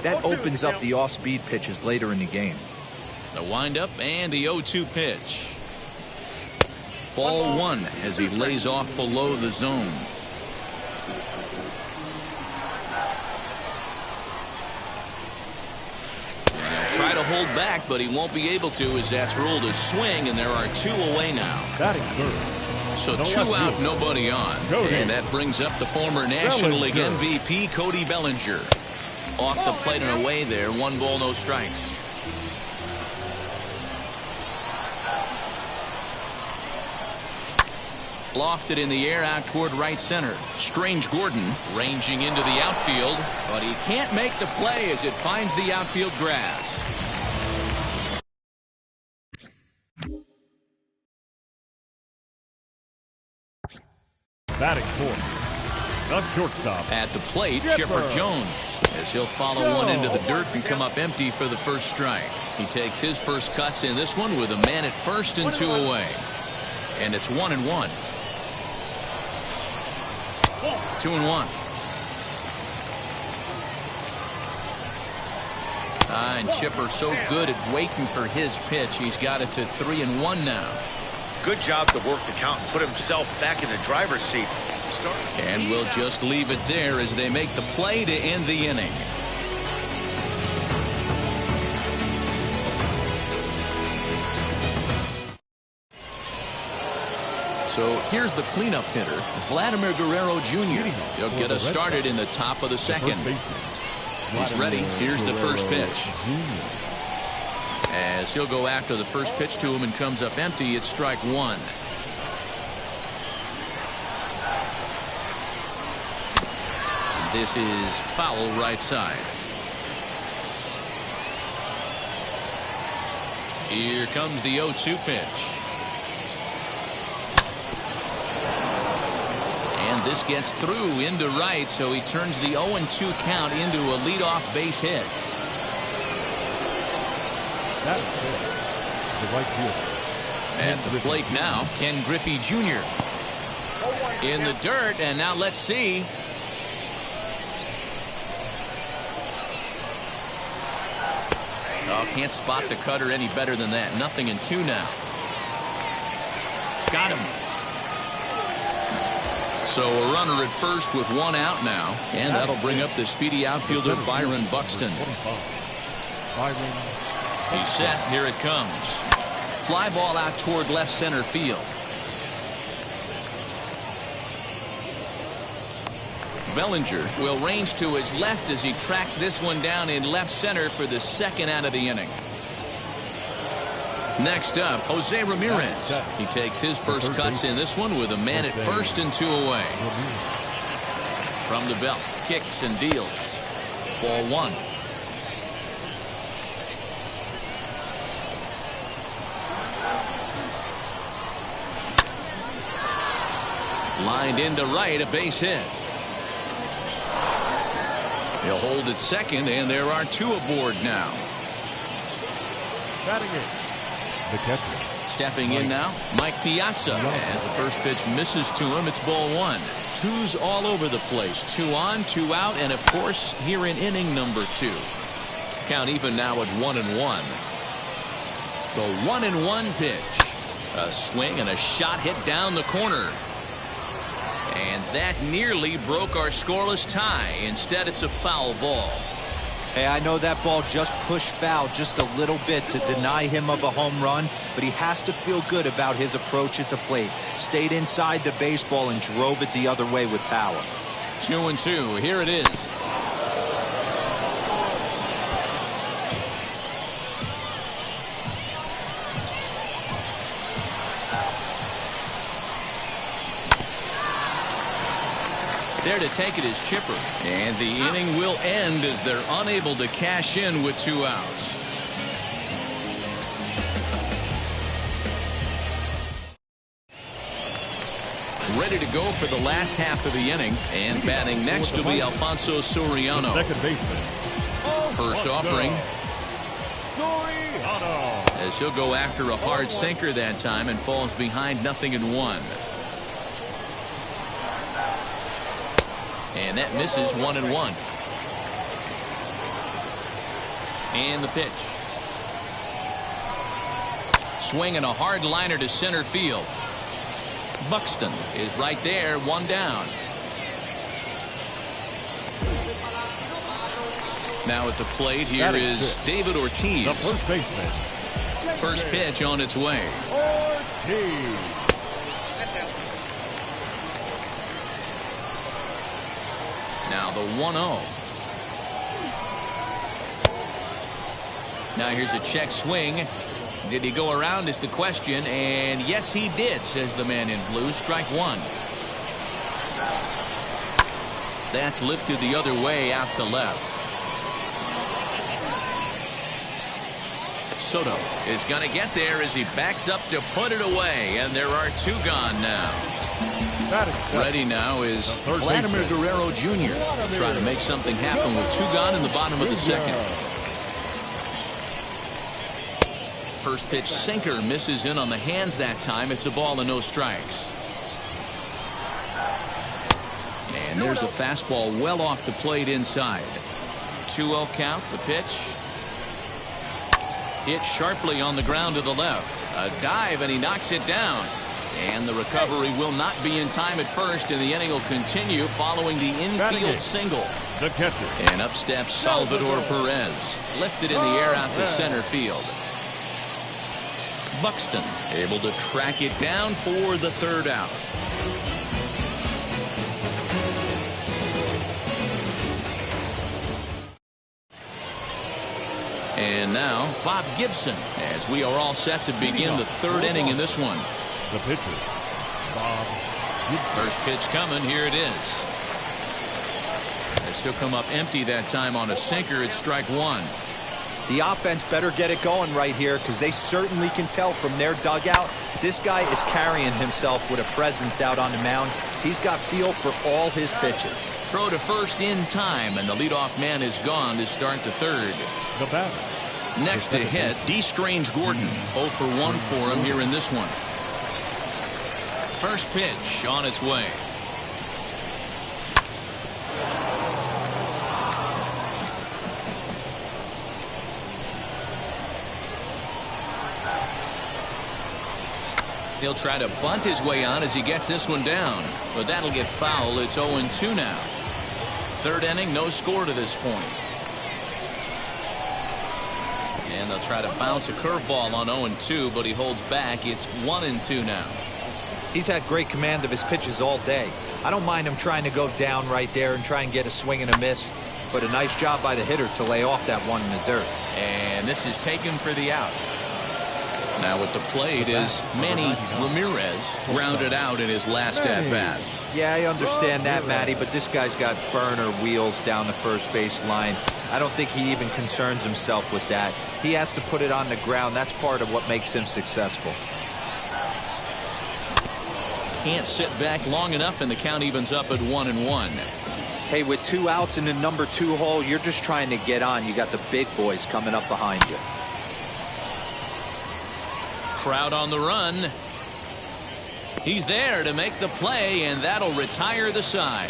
That opens up the off-speed pitches later in the game. The windup and the 0-2 pitch. Ball one as he lays off below the zone. And he'll try to hold back, but he won't be able to, as that's ruled a swing, and there are 2 away now. So 2 out, nobody on. And that brings up the former National League MVP, Cody Bellinger. Off the plate and away there. 1 ball, no strikes. Lofted in the air out toward right center. Strange Gordon ranging into the outfield, but he can't make the play as it finds the outfield grass. Batting fourth, the shortstop. At the plate, Chipper Jones, as he'll follow one into the dirt and come up empty for the first strike. He takes his first cuts in this one with a man at first and 2 away. And it's 1-1. 2-1. And Chipper so good at waiting for his pitch. He's got it to 3-1 now. Good job to work the count and put himself back in the driver's seat. And we'll just leave it there as they make the play to end the inning. So here's the cleanup hitter, Vladimir Guerrero Jr. He'll get us started in the top of the second. He's ready. Here's the first pitch. As he'll go after the first pitch to him and comes up empty, it's strike 1. This is foul right side. Here comes the 0-2 pitch. And this gets through into right, so he turns the 0-2 count into a leadoff base hit. At the plate now, Ken Griffey Jr. in the dirt, and now let's see. Oh, can't spot the cutter any better than that. 0-2 now. Got him. So a runner at first with 1 out now, and that'll bring up the speedy outfielder Byron Buxton. He's set. Here it comes. Fly ball out toward left center field. Bellinger will range to his left as he tracks this one down in left center for the 2nd out of the inning. Next up, Jose Ramirez. He takes his first cuts in this one with a man at first and 2 away. From the belt, kicks and deals. Ball 1. Lined into right, a base hit. He'll hold at second, and there are 2 aboard now. Batting in, the catcher. Stepping in now, Mike Piazza. As the first pitch misses to him, it's ball 1. 2s all over the place. 2 on, 2 out, and of course, here in inning number 2. Count even now at 1-1. The 1-1 pitch. A swing and a shot hit down the corner. And that nearly broke our scoreless tie. Instead, it's a foul ball. Hey, I know that ball just pushed foul just a little bit to deny him of a home run, but he has to feel good about his approach at the plate. Stayed inside the baseball and drove it the other way with power. 2-2. Here it is. There to take it is Chipper. And the inning will end as they're unable to cash in with 2 outs. Ready to go for the last half of the inning. And batting next will be Alfonso Soriano. Second baseman. First offering. As he'll go after a hard sinker that time and falls behind 0-1. And that misses 1-1. And the pitch. Swinging a hard liner to center field. Buxton is right there, one down. Now at the plate here is David Ortiz. The first baseman. First pitch on its way. Ortiz. Now the 1-0. Now here's a check swing. Did he go around is the question, and yes he did, says the man in blue. Strike one. That's lifted the other way out to left. Soto is going to get there as he backs up to put it away, and there are two gone now. Ready now is Vladimir Guerrero Jr. trying to make something happen with two gone in the bottom of the second. First pitch sinker misses in on the hands that time. It's a ball and no strikes. And there's a fastball well off the plate inside. 2-0 count. The pitch. Hit sharply on the ground to the left. A dive and he knocks it down. And the recovery will not be in time at first, and the inning will continue following the infield single. The catcher. And up steps Salvador Perez. Lifted in the air out to center field. Buxton able to track it down for the third out. And now Bob Gibson, as we are all set to begin the third inning in this one. The pitcher, Bob Gibson. First pitch coming. Here it is. As he'll come up empty that time on a sinker. It's strike one. The offense better get it going right here, because they certainly can tell from their dugout this guy is carrying himself with a presence out on the mound. He's got feel for all his pitches. Throw to first in time, and the leadoff man is gone to start the third. The batter. Next to hit, D. Strange Gordon. 0 for 1 for him here in this one. First pitch on its way. He'll try to bunt his way on as he gets this one down, but that'll get foul. It's 0-2 now. Third inning, no score to this point. And they'll try to bounce a curveball on 0-2, but he holds back. It's 1-2 now. He's had great command of his pitches all day. I don't mind him trying to go down right there and try and get a swing and a miss, but a nice job by the hitter to lay off that one in the dirt. And this is taken for the out. Now at the plate is Manny Ramirez, grounded out in his last at-bat. Yeah, I understand that, Matty, but this guy's got burner wheels down the first base line. I don't think he even concerns himself with that. He has to put it on the ground. That's part of what makes him successful. Can't sit back long enough, and the count evens up at 1-1. Hey, with 2 outs in the number 2 hole, you're just trying to get on. You got the big boys coming up behind you. Crowd on the run. He's there to make the play, and that'll retire the side.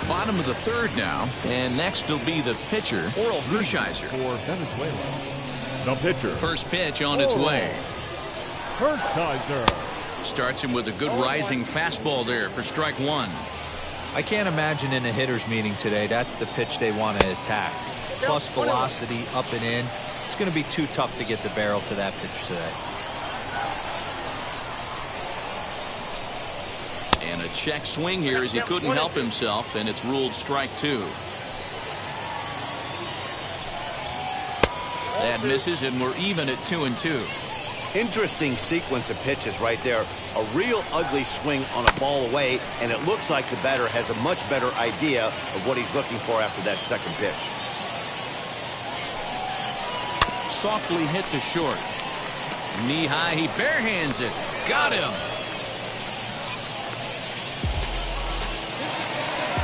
Bottom of the third now, and next will be the pitcher, Oral Hershiser. For Venezuela. The pitcher. First pitch on its way. Hershiser. Starts him with a good rising fastball there for strike one. I can't imagine in a hitter's meeting today that's the pitch they want to attack. Plus velocity, up and in. It's going to be too tough to get the barrel to that pitch today. And a check swing here as he couldn't help himself, and it's ruled strike two. That misses, and we're even at 2-2. Interesting sequence of pitches right there. A real ugly swing on a ball away, and it looks like the batter has a much better idea of what he's looking for after that second pitch. Softly hit to short. Knee high, he barehands it. Got him.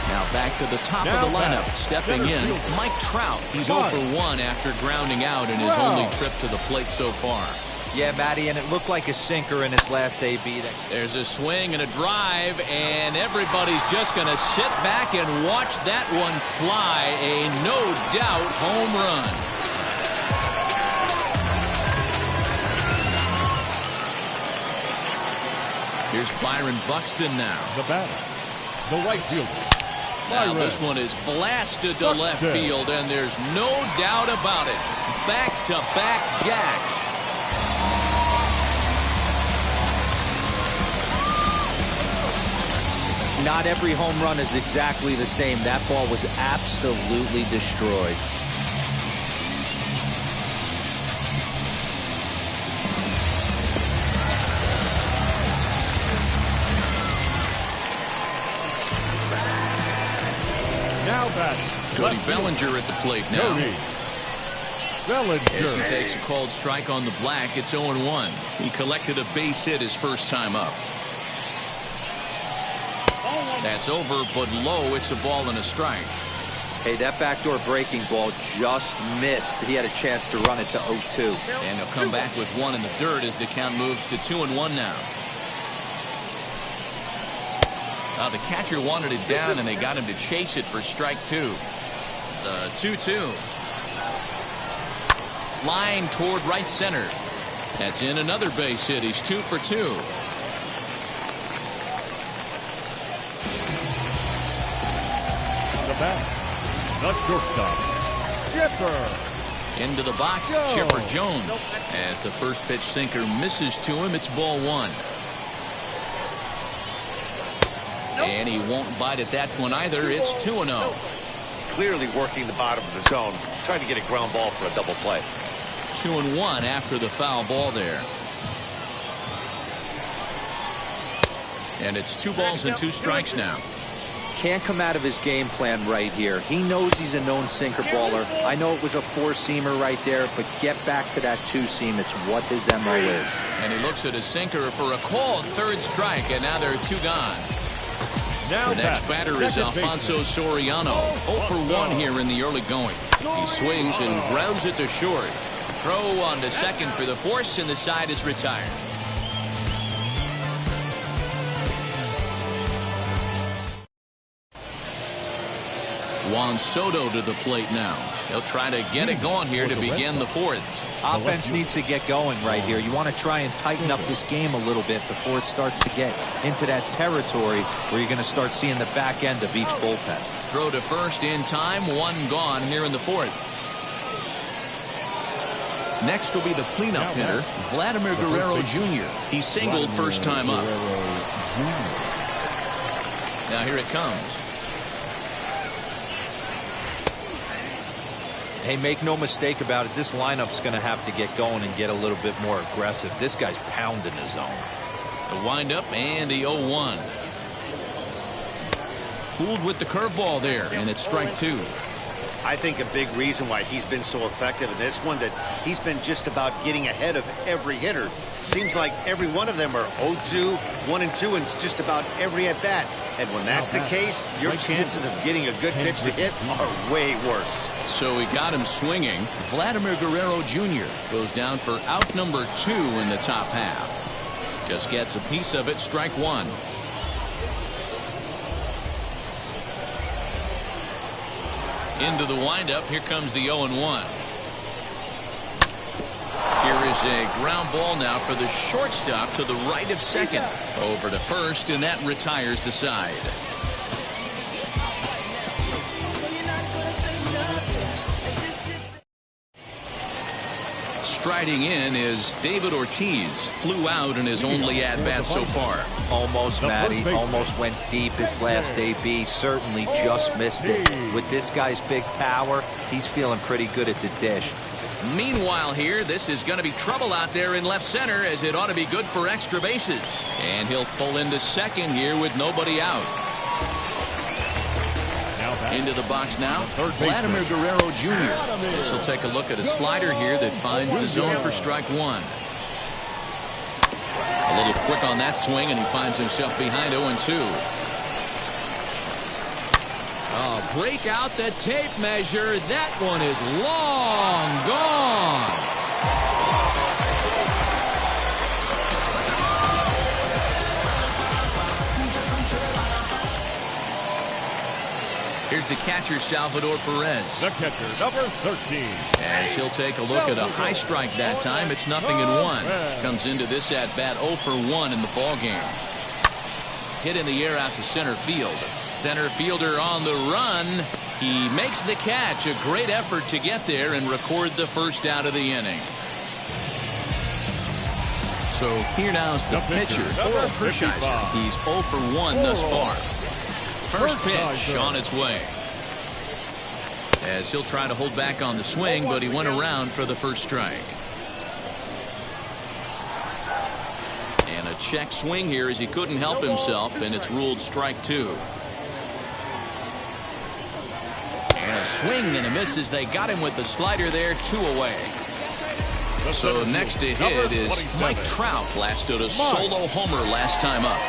Now back to the top of the lineup. Stepping in, Mike Trout. He's 0 for 1 after grounding out in his only trip to the plate so far. Yeah, Matty, and it looked like a sinker in his last AB. There's a swing and a drive, and everybody's just going to sit back and watch that one fly. A no-doubt home run. Here's Byron Buxton now. The batter, the right fielder. Now this one is blasted to left field, and there's no doubt about it. Back-to-back jacks. Not every home run is exactly the same. That ball was absolutely destroyed. Now batting. Cody Bellinger at the plate now. Cody Bellinger. As he takes a called strike on the black, it's 0-1. He collected a base hit his first time up. That's over, but low. It's a ball and a strike. Hey, that backdoor breaking ball just missed. He had a chance to run it to 0-2. And he'll come back with one in the dirt as the count moves to 2-1 now. The catcher wanted it down, and they got him to chase it for strike two. The 2-2. Line toward right center. That's in another base hit. He's 2 for 2. The bat, the shortstop, Chipper. Into the box, Chipper Jones. As the first pitch sinker misses to him, it's ball one. And he won't bite at that one either. It's 2-0. Clearly working the bottom of the zone, trying to get a ground ball for a double play. 2-1 after the foul ball there. And it's 2 balls and 2 strikes now. Can't come out of his game plan right here. He knows he's a known sinker baller. I know it was a 4-seamer right there, but get back to that 2-seam. It's what his MO is. And he looks at a sinker for a called third strike, and now there are 2 gone. The next batter is Alfonso Soriano. 0 for 1 here in the early going. He swings and grounds it to short. Throw on to second for the force, and the side is retired. Juan Soto to the plate now. He'll try to get it going here to begin the 4th. Offense needs to get going right here. You want to try and tighten up this game a little bit before it starts to get into that territory where you're going to start seeing the back end of each bullpen. Throw to first in time. 1 gone here in the 4th. Next will be the cleanup hitter, Vladimir Guerrero Jr. He singled first time up. Now here it comes. Hey, make no mistake about it. This lineup's going to have to get going and get a little bit more aggressive. This guy's pounding the zone. The windup and the 0-1. Fooled with the curveball there, and it's strike 2. I think a big reason why he's been so effective in this one, that he's been just about getting ahead of every hitter. Seems like every one of them are 0-2, 1-2, and it's just about every at-bat. And when that's the case, your chances of getting a good pitch to hit are way worse. So he got him swinging. Vladimir Guerrero Jr. goes down for out number 2 in the top half. Just gets a piece of it, strike 1. Into the windup. Here comes the 0-1. Here is a ground ball now for the shortstop to the right of second. Over to first, and that retires the side. Striding in is David Ortiz. Flew out in his only at-bat so far. Almost, Matty. Almost went deep his last AB. Certainly just missed it. With this guy's big power, he's feeling pretty good at the dish. Meanwhile here, this is going to be trouble out there in left center, as it ought to be good for extra bases. And he'll pull into second here with nobody out. Into the box now, Vladimir Guerrero Jr. This will take a look at a slider here that finds the zone for strike 1. A little quick on that swing, and he finds himself behind 0-2. Break out the tape measure. That one is long gone. here's the catcher, Salvador Perez. The catcher, number 13. As he'll take a look at a high strike that time. It's 0-1. Comes into this at bat 0 for 1 in the ball game. Hit in the air out to center field. Center fielder on the run. He makes the catch. A great effort to get there and record the first out of the inning. So here now's the pitcher, Oral Hershiser. He's 0 for 1 thus far. First pitch on its way. As he'll try to hold back on the swing, but he went around for the first strike. And a check swing here as he couldn't help himself, and it's ruled strike 2. And a swing and a miss as they got him with the slider there, 2 away. So next to hit is Mike Trout. Blasted a solo homer last time up.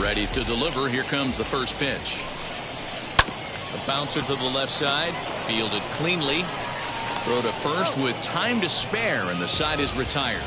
Ready to deliver. Here comes the first pitch. A bouncer to the left side. Fielded cleanly. Throw to first with time to spare, and the side is retired.